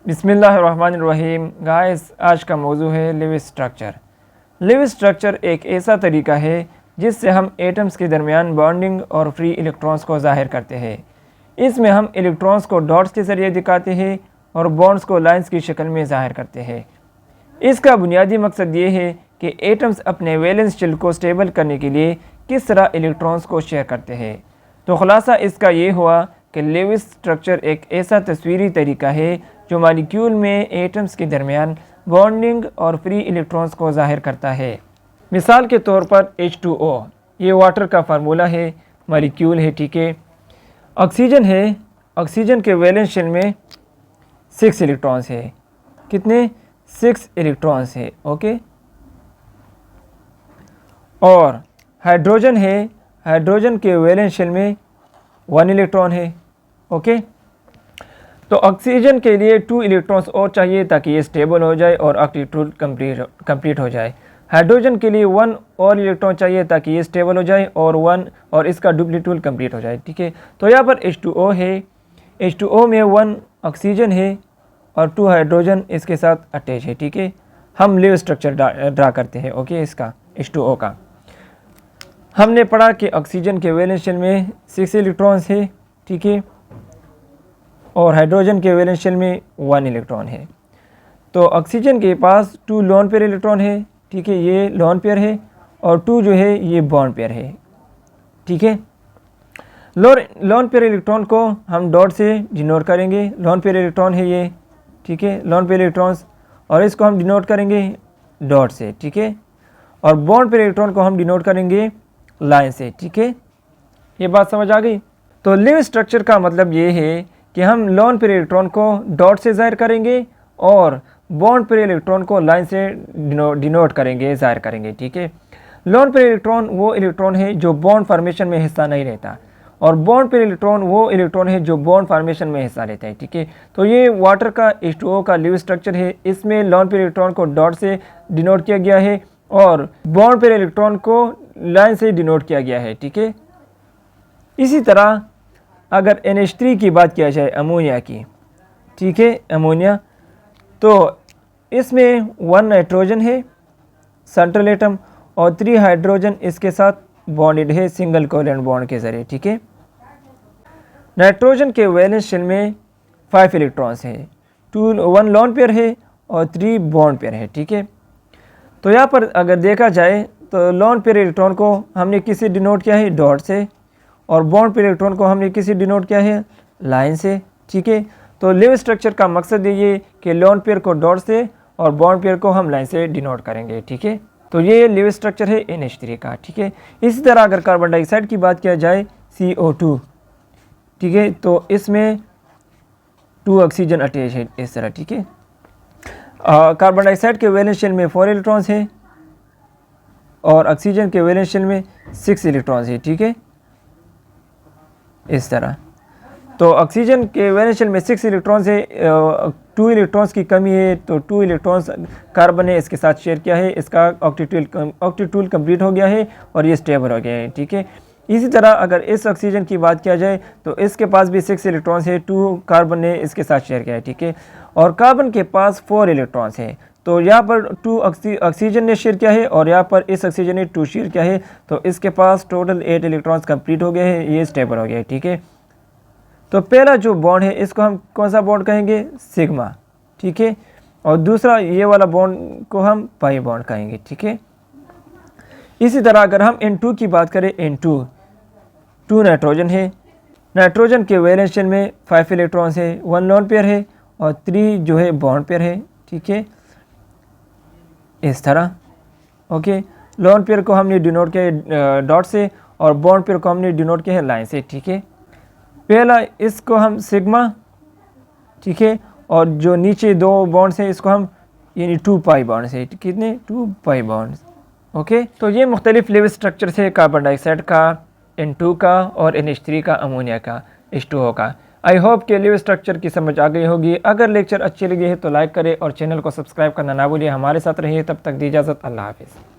बिस्मिल्लाहिर्रहमानिर्रहीम। गाइस, आज का मौजू है लिविस स्ट्रक्चर। लिविस स्ट्रक्चर एक ऐसा तरीका है जिससे हम एटम्स के दरमियान बॉन्डिंग और फ्री इलेक्ट्रॉन्स को ज़ाहिर करते हैं। इसमें हम इलेक्ट्रॉन्स को डॉट्स के ज़रिए दिखाते हैं और बॉन्ड्स को लाइंस की शक्ल में ज़ाहिर करते हैं। इसका बुनियादी मकसद ये है कि एटम्स अपने वैलेंस शेल को स्टेबल करने के लिए किस तरह इलेक्ट्रॉन्स को शेयर करते हैं। तो खुलासा इसका ये हुआ कि लिविस स्ट्रक्चर एक ऐसा तस्वीरी तरीका है जो मॉलिक्यूल में एटम्स के दरमियान बॉन्डिंग और फ्री इलेक्ट्रॉन्स को ज़ाहिर करता है। मिसाल के तौर पर H2O, ये वाटर का फार्मूला है, मॉलिक्यूल है, ठीक है। ऑक्सीजन है, ऑक्सीजन के वैलेंस शेल में 6 इलेक्ट्रॉन्स है। कितने? 6 इलेक्ट्रॉन्स है, ओके। और हाइड्रोजन है, हाइड्रोजन के वैलेंस शेल में 1 इलेक्ट्रॉन है, ओके। तो ऑक्सीजन के लिए 2 इलेक्ट्रॉन्स और चाहिए ताकि ये स्टेबल हो जाए और ऑक्टेट्रूल कंप्लीट हो जाए। हाइड्रोजन के लिए 1 और इलेक्ट्रॉन चाहिए ताकि ये स्टेबल हो जाए और 1 और इसका डुप्लीट्यूल कंप्लीट हो जाए, ठीक है। तो यहाँ पर H2O है, H2O में 1 ऑक्सीजन है और 2 हाइड्रोजन इसके साथ अटैच है, ठीक है। हम लिविस स्ट्रक्चर ड्रा करते हैं, ओके। इसका H2O का हमने पढ़ा कि ऑक्सीजन के वैलेंस शेल में 6 इलेक्ट्रॉन्स है, ठीक है, और हाइड्रोजन के वैलेंस शेल में 1 इलेक्ट्रॉन है। तो ऑक्सीजन के पास 2 लोन पेयर इलेक्ट्रॉन है, ठीक है, ये लोन पेयर है, और 2 जो है ये बॉन्ड पेयर है, ठीक है। लोन पेयर इलेक्ट्रॉन को हम डॉट से डिनोट करेंगे। लोन पेयर इलेक्ट्रॉन है ये, ठीक है, लोन पेयर इलेक्ट्रॉन्स, और इसको हम डिनोट करेंगे डॉट से, ठीक है। और बॉन्ड पेयर इलेक्ट्रॉन को हम डिनोट करेंगे लाइन से, ठीक है। ये बात समझ आ गई। तो लिविस स्ट्रक्चर का मतलब ये है कि हम lone pair electron co dot से ज़ाहिर करेंगे और बॉन्ड पेयर इलेक्ट्रॉन को लाइन से डिनोट करेंगे, ज़ाहिर करेंगे, ठीक है। लोन पेयर इलेक्ट्रॉन वो इलेक्ट्रॉन है जो बॉन्ड फार्मेशन में हिस्सा नहीं लेता, और बॉन्ड पेयर इलेक्ट्रॉन वो इलेक्ट्रॉन है जो बॉन्ड फार्मेशन में हिस्सा लेता है, ठीक है। तो ये वाटर का H2O का लिविस स्ट्रक्चर है। इसमें lone pair electron co dot से डिनोट किया गया है और बॉन्ड पेयर इलेक्ट्रॉन को लाइन से डिनोट किया गया है, ठीक है। इसी तरह अगर NH3 की बात किया जाए, अमोनिया की, ठीक है, अमोनिया, तो इसमें 1 नाइट्रोजन है सेंट्रल एटम और 3 हाइड्रोजन इसके साथ बॉन्डेड है सिंगल कोवेलेंट बॉन्ड के ज़रिए, ठीक है। नाइट्रोजन के वैलेंस शेल में 5 इलेक्ट्रॉन्स है, 1 लोन पेयर है और 3 बॉन्ड पेयर है, ठीक है। तो यहाँ पर अगर देखा जाए तो लोन पेयर इलेक्ट्रॉन को हमने किसी डिनोट किया है डॉट से, और बॉन्ड पेयर इलेक्ट्रॉन को हमने किसी डिनोट किया है लाइन से, ठीक है। तो लिविस स्ट्रक्चर का मकसद ये कि लोन पेयर को डॉट से और बॉन्ड पेयर को हम लाइन से डिनोट करेंगे, ठीक है। तो ये लिविस स्ट्रक्चर है NH3 का, ठीक है। इसी तरह अगर कार्बन डाइऑक्साइड की बात किया जाए, CO2, ठीक है, तो इसमें 2 ऑक्सीजन अटैच है इस तरह, ठीक है। कार्बन डाइऑक्साइड के वैलेंस शेल में 4 इलेक्ट्रॉन्स है और ऑक्सीजन के वैलेंस शेल में 6 इलेक्ट्रॉन्स है, ठीक है, इस तरह। तो ऑक्सीजन के वैलेंस शेल में 6 इलेक्ट्रॉन्स है, 2 इलेक्ट्रॉन्स की कमी है, तो 2 इलेक्ट्रॉन्स कार्बन ने इसके साथ शेयर किया है, इसका ऑक्टेट्रूल कंप्लीट हो गया है और ये स्टेबल हो गया है, ठीक है। इसी तरह अगर इस ऑक्सीजन की बात किया जाए तो इसके पास भी 6 इलेक्ट्रॉन्स है, 2 कार्बन ने इसके साथ शेयर किया है, ठीक है। और कार्बन के पास 4 इलेक्ट्रॉन्स है, तो यहाँ पर 2 ऑक्सीजन ने शेयर किया है और यहाँ पर इस ऑक्सीजन ने 2 शेयर किया है, तो इसके पास टोटल 8 इलेक्ट्रॉन्स कंप्लीट हो गए हैं, ये स्टेबल हो गया है, ठीक है। तो पहला जो बॉन्ड है इसको हम कौन सा बॉन्ड कहेंगे? सिग्मा, ठीक है। और दूसरा ये वाला बॉन्ड को हम पाई बॉन्ड कहेंगे, ठीक है। इसी तरह अगर हम N2 की बात करें, N2 2 नाइट्रोजन है, नाइट्रोजन के वैलेंस शेल में 5 इलेक्ट्रॉन्स है, 1 लोन पेयर है और 3 जो है बॉन्ड पेयर है, ठीक है, इस तरह, ओके। लोन पेयर को हमने डिनोट किया डॉट से और बॉन्ड पेयर को हमने डिनोट किया है लाइन से, ठीक है। पहला इसको हम सिग्मा, ठीक है, और जो नीचे 2 बॉन्ड्स हैं इसको हम यानी 2 पाई बॉन्ड्स है, कितने? 2 पाई बॉन्ड्स, ओके। तो ये मुख्तलिफ लिविस स्ट्रक्चर है कार्बन डाइऑक्साइड का, N2 का और NH3 का, अमोनिया का, H2O का। आई होप कि लिविस स्ट्रक्चर की समझ आ गई होगी। अगर लेक्चर अच्छे लगे हैं तो लाइक करें और चैनल को सब्सक्राइब करना ना भूलिए। हमारे साथ रहिए, तब तक दी इजाज़त, अल्लाह हाफिज़।